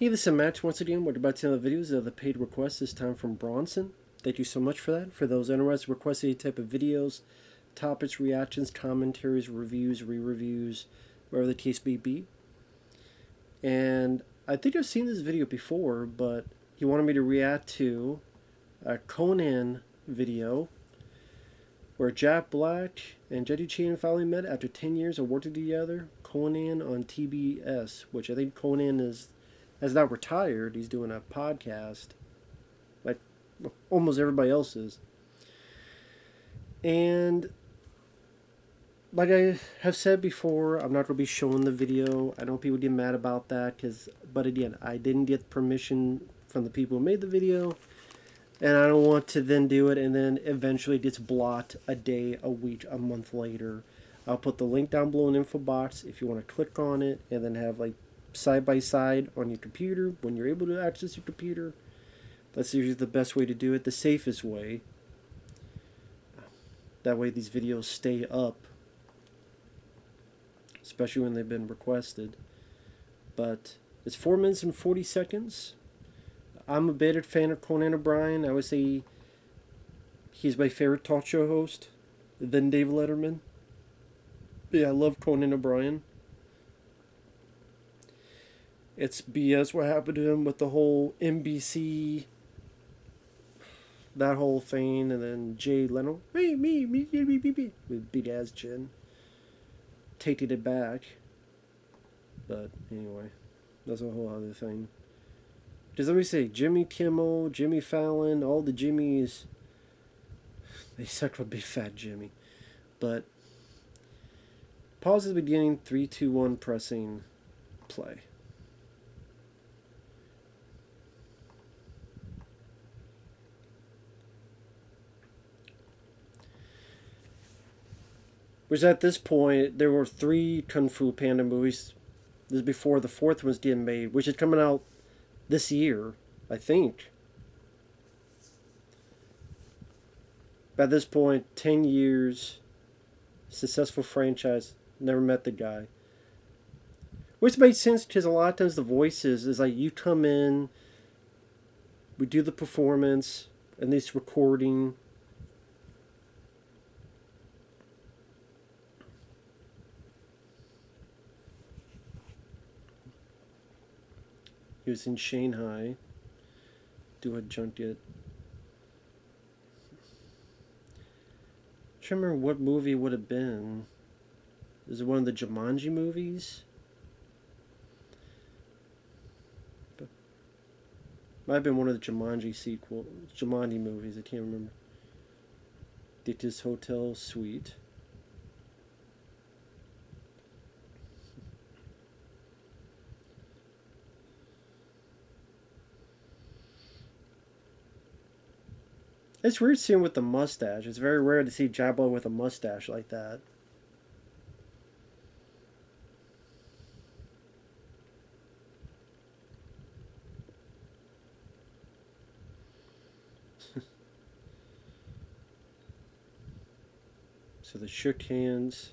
Hey, this is Max once again. We're about to see the videos of the paid request this time from Bronson. Thank you so much for that. For those interested, request any type of videos, topics, reactions, commentaries, reviews, re-reviews, whatever the case may be. And I think I've seen this video before, but he wanted me to react to a Conan video where Jack Black and Jackie Chan finally met after 10 years of working together. Conan on TBS, which I think Conan has now retired. He's doing a podcast like almost everybody else is. And like I have said before, I'm not going to be showing the video. I know people get mad about that, but again, I didn't get permission from the people who made the video, and I don't want to then do it and then eventually it gets blocked a day, a week, a month later. I'll put the link down below in the info box if you want to click on it and then have like side by side on your computer when you're able to access your computer. That's usually the best way to do it, the safest way. That way these videos stay up, especially when they've been requested. But it's 4 minutes and 40 seconds. I'm a big fan of Conan O'Brien. I would say he's my favorite talk show host, then David Letterman. Yeah, I love Conan O'Brien. It's BS what happened to him with the whole NBC, that whole thing, and then Jay Leno, me, with big ass chin, taking it back. But anyway, that's a whole other thing. Just let me say, Jimmy Kimmel, Jimmy Fallon, all the Jimmys, they suck for big fat Jimmy. But pause at the beginning, 3, 2, 1, pressing play. Which at this point, there were 3 Kung Fu Panda movies. This is before the 4th was getting made, which is coming out this year, I think. At this point, 10 years, successful franchise, never met the guy. Which made sense because a lot of times the voices is like you come in, we do the performance, and this recording. He was in Shanghai, do a junket. I can't remember what movie it would have been. Is it one of the Jumanji movies? Might have been one of the Jumanji movies, I can't remember. Dicta's Hotel Suite. It's weird seeing with the mustache. It's very rare to see Jabba with a mustache like that. So they shook hands.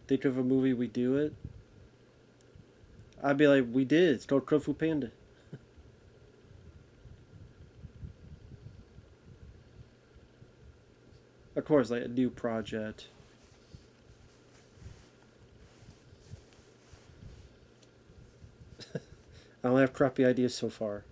Think of a movie, we do it. I'd be like, we did. It's called Kung Fu Panda. Of course, like a new project. I only have crappy ideas so far.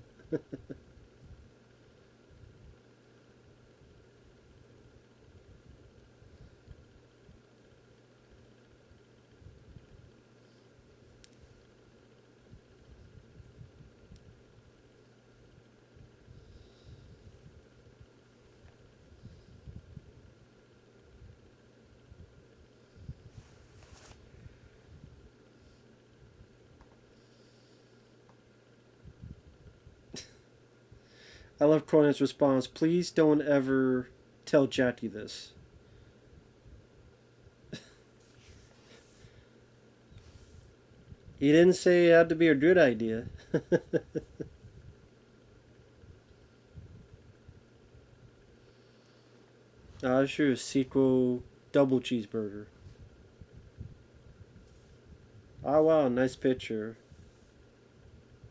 I love Conan's response. Please don't ever tell Jackie this. He didn't say it had to be a good idea. Sure, sequel double cheeseburger. Oh wow, nice picture.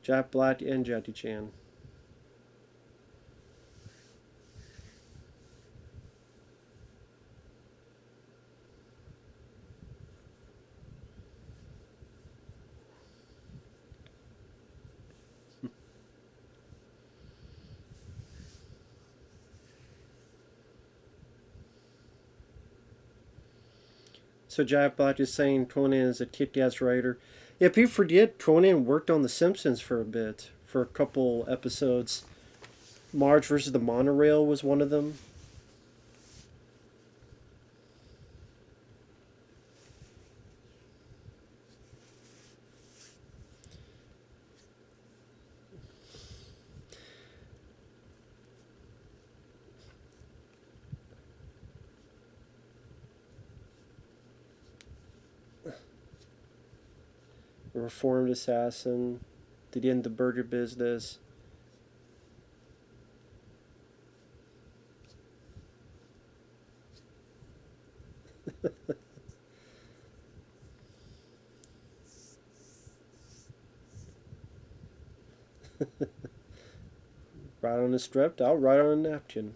Jack Black and Jackie Chan. So Jack Black is saying Conan is a kick-ass writer. Yeah, people forget Conan worked on The Simpsons for a bit, for a couple episodes. Marge versus the Monorail was one of them. A reformed assassin. Did he end the burger business? Write on a strip? I'll write on a napkin.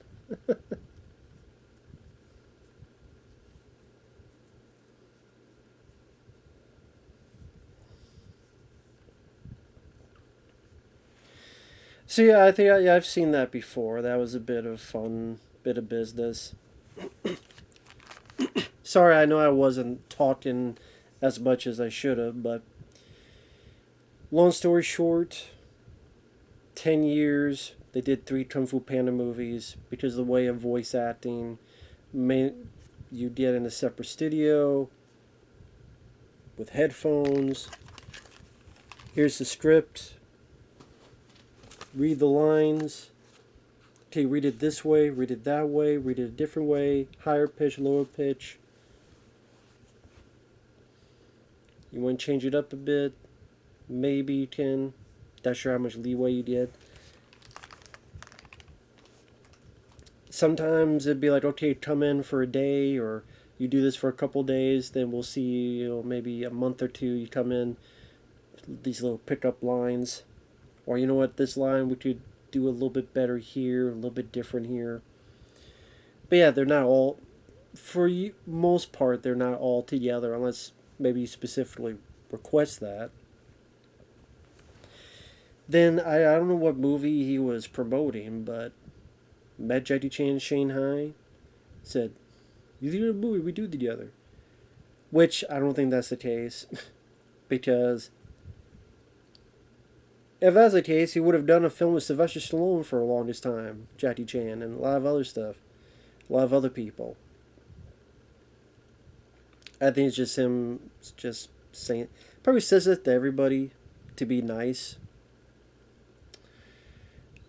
So yeah, I think I've seen that before. That was a bit of fun, bit of business. Sorry, I know I wasn't talking as much as I should have, but long story short, 10 years, they did 3 Kung Fu Panda movies because of the way of voice acting. You did in a separate studio with headphones. Here's the script. Read the lines. Okay, read it this way, read it that way, read it a different way, higher pitch, lower pitch. You want to change it up a bit? Maybe you can. Not sure how much leeway you get. Sometimes it'd be like, okay, come in for a day, or you do this for a couple days, then we'll see you, maybe a month or two, you come in, these little pickup lines. Or you know what, this line we could do a little bit better here, a little bit different here. But yeah, they're not all, for most part, they're not all together, unless maybe you specifically request that. Then I don't know what movie he was promoting, but met Jackie Chan in Shanghai, said, "You do a movie, we do together." Which I don't think that's the case, because if that's the case, he would have done a film with Sylvester Stallone for the longest time, Jackie Chan, and a lot of other stuff, a lot of other people. I think it's just him, just saying, probably says it to everybody to be nice.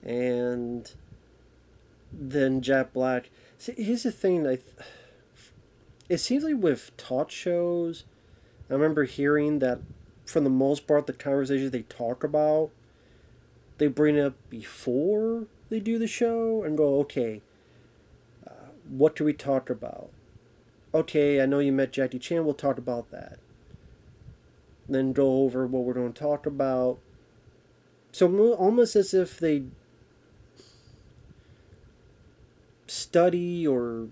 And then Jack Black. See, here's the thing. It seems like with talk shows, I remember hearing that for the most part, the conversations they talk about, they bring it up before they do the show and go, okay, what do we talk about? Okay, I know you met Jackie Chan, we'll talk about that. Then go over what we're going to talk about. So almost as if they study or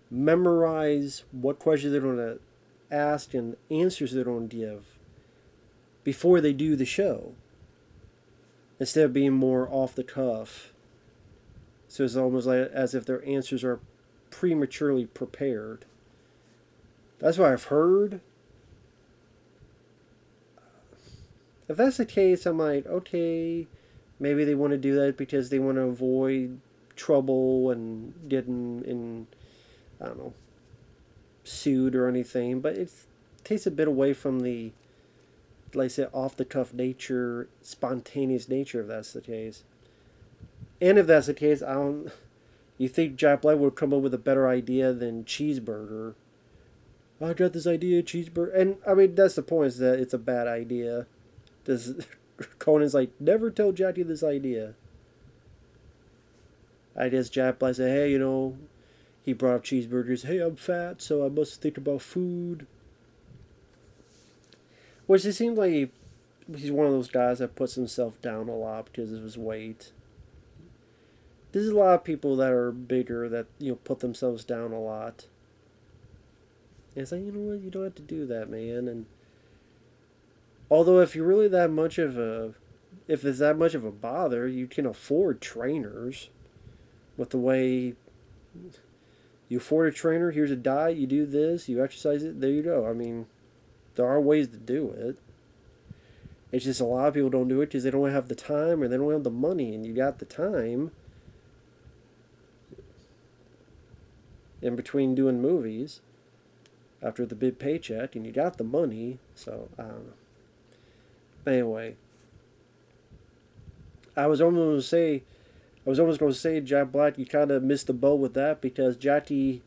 memorize what questions they're going to ask and answers they're going to give before they do the show, instead of being more off the cuff. So it's almost like as if their answers are prematurely prepared. That's what I've heard. If that's the case, I'm like, okay, maybe they want to do that because they want to avoid trouble and getting in, I don't know, sued or anything. But it takes a bit away from the, like I said, off the cuff nature, spontaneous nature, if that's the case. And if that's the case, I don't. You think Jack Black would come up with a better idea than Cheeseburger? I got this idea, Cheeseburger, and I mean that's the point, is that it's a bad idea. Does Conan's like, never tell Jackie this idea? I guess Jack Black said, hey, he brought up cheeseburgers. Hey, I'm fat, so I must think about food. Which it seems like he's one of those guys that puts himself down a lot because of his weight. There's a lot of people that are bigger that, put themselves down a lot. And it's like, you know what, you don't have to do that, man. And although if you're really that much of a, if it's that much of a bother, you can afford trainers. With the way you afford a trainer, here's a diet, you do this, you exercise it, there you go. I mean, there are ways to do it. It's just a lot of people don't do it because they don't have the time or they don't have the money. And you got the time in between doing movies after the big paycheck, and you got the money. So, I don't know. Anyway, I was almost going to say, Jack Black, you kind of missed the boat with that because Jackie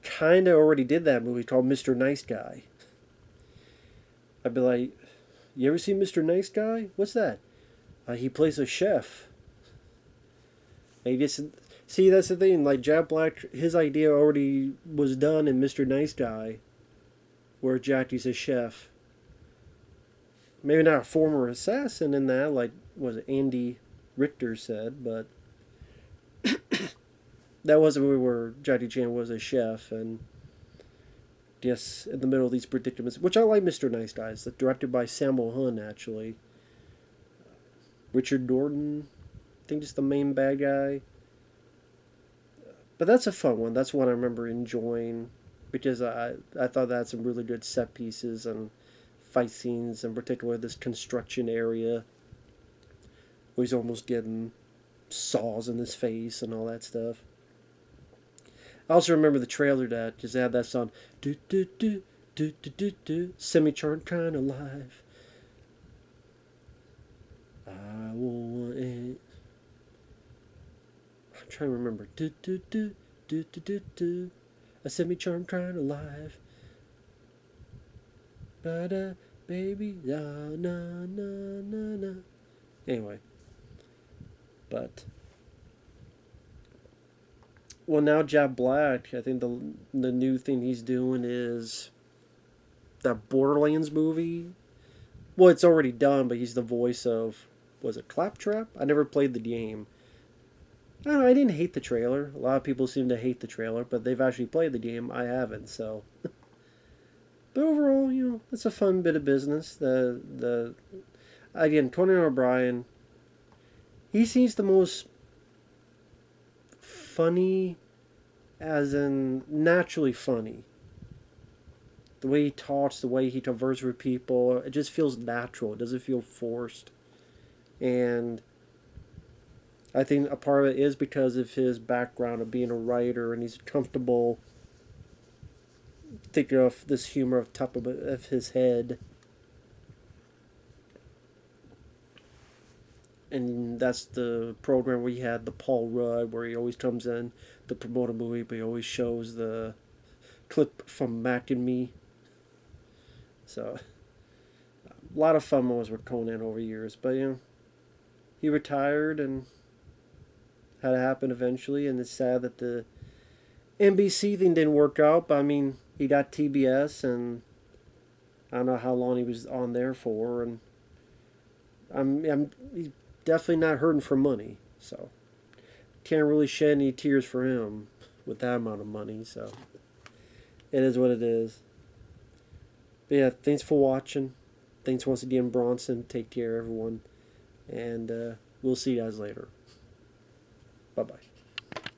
kind of already did that movie called Mr. Nice Guy. I'd be like, you ever seen Mr. Nice Guy? What's that? He plays a chef. And he gets, see, that's the thing. Like, Jack Black, his idea already was done in Mr. Nice Guy, where Jackie's a chef. Maybe not a former assassin in that, like, was it Andy Richter said, but that was a movie where Jackie Chan was a chef, and yes, in the middle of these predicaments, which I like Mr. Nice Guy. It's directed by Sammo Hung, actually. Richard Norton, I think, is the main bad guy. But that's a fun one. That's one I remember enjoying, because I thought that had some really good set pieces and fight scenes, in particular this construction area where he's almost getting saws in his face and all that stuff. I also remember the trailer to that because they had that song, do do do do do do do, semi-charmed kind of life. I want it. I'm trying to remember. Do do do do do do do, a semi-charmed kind of life. Ba-da, baby, na na na na na. Anyway. But well, now Jack Black, I think the new thing he's doing is that Borderlands movie. Well, it's already done, but he's the voice of, was it Claptrap? I never played the game. I don't know, I didn't hate the trailer. A lot of people seem to hate the trailer, but they've actually played the game. I haven't, so. But overall, it's a fun bit of business. Again, Conan O'Brien, he seems the most funny, as in naturally funny. The way he talks, the way he converses with people, it just feels natural. It doesn't feel forced. And I think a part of it is because of his background of being a writer, and he's comfortable thinking of this humor on top of his head. And that's the program where he had the Paul Rudd, where he always comes in to promote a movie, but he always shows the clip from Mac and Me. So, a lot of fun moments with Conan over years. But, he retired and had to happen eventually. And it's sad that the NBC thing didn't work out. But, I mean, he got TBS, and I don't know how long he was on there for. And he's definitely not hurting for money. So, can't really shed any tears for him with that amount of money. So, it is what it is. But yeah, thanks for watching. Thanks once again, Bronson. Take care, everyone. And we'll see you guys later. Bye-bye.